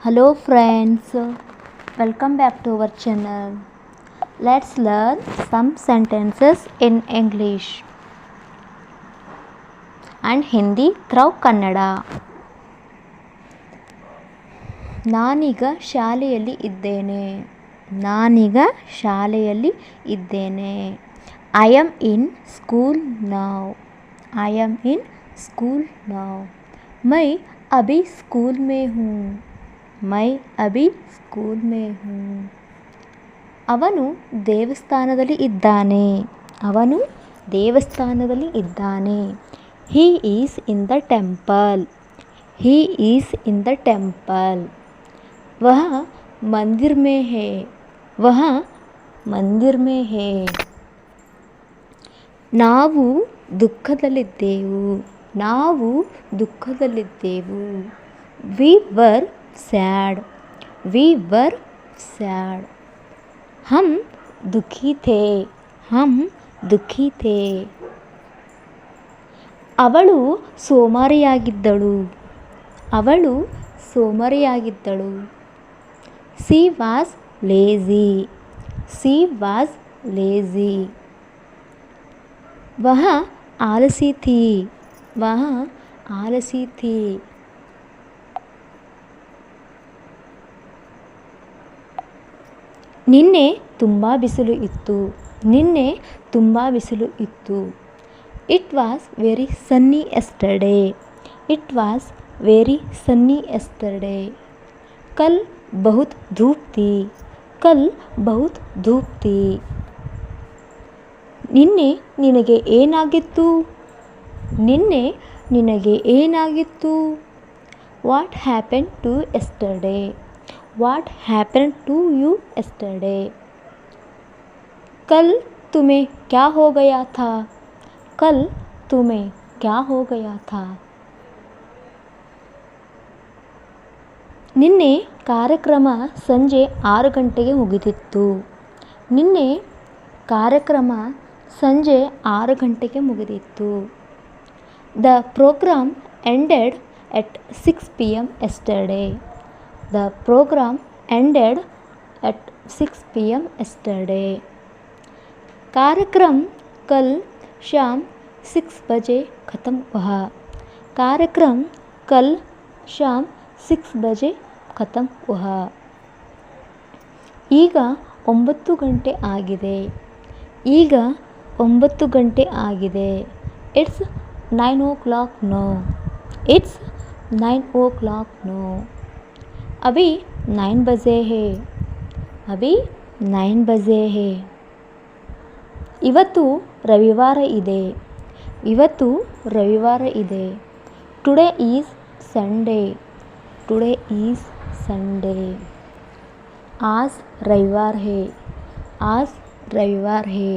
Hello friends, welcome back to our channel. Let's learn some sentences in English and Hindi through Kannada. ನಾನೀಗ ಶಾಲೆಯಲ್ಲಿ ಇದ್ದೇನೆ. I am in school now. मैं अभी school में हूँ. ಅವನು ದೇವಸ್ಥಾನದಲ್ಲಿ ಇದ್ದಾನೆ. He is in the temple. वह मंदिर में है. ನಾವು ದುಃಖದಲ್ಲಿದ್ದೆವು. We were sad. हम दुखी थे. ಅವಳು ಸೋಮಾರಿಯಾಗಿದ್ದಳು. She was lazy. वह आलसी थी. ನಿನ್ನೆ ತುಂಬ ಬಿಸಿಲು ಇತ್ತು. It was very sunny yesterday. कल बहुत धूप थी. ನಿನ್ನೆ ನಿನಗೆ ಏನಾಗಿತ್ತು? What happened to you yesterday? कल तुम्हें क्या हो गया था? ನಿನ್ನೆ ಕಾರ್ಯಕ್ರಮ ಸಂಜೆ 6 ಗಂಟೆಗೆ ಮುಗಿದಿತ್ತು. The program ended at 6 p.m. yesterday. कार्यक्रम कल शाम 6 बजे ख़त्म हुआ. ಈಗ 9 ಗಂಟೆ ಆಗಿದೆ. It's 9 o'clock now. अभी 9 बजे है. ಇವತ್ತು ರವಿವಾರ ಇದೆ. Today is Sunday. आज रविवार है.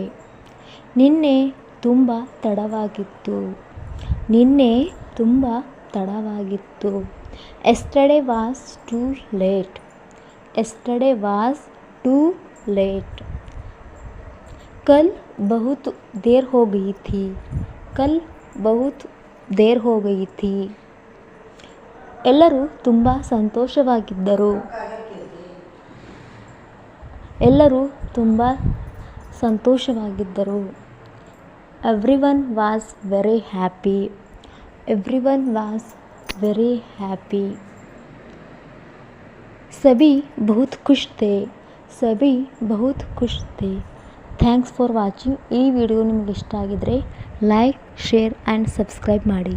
ನಿನ್ನೆ ತುಂಬ ತಡವಾಗಿತ್ತು. Yesterday was too late. कल बहुत देर हो गई थी. ಎಲ್ಲರೂ ತುಂಬ ಸಂತೋಷವಾಗಿದ್ದರು. Everyone was very happy. सभी बहुत खुश थे. Thanks for watching. ಈ ವಿಡಿಯೋ ನಿಮಗೆ ಇಷ್ಟ ಆಗಿದ್ರೆ ಲೈಕ್, ಶೇರ್ ಆ್ಯಂಡ್ ಸಬ್ಸ್ಕ್ರೈಬ್ ಮಾಡಿ.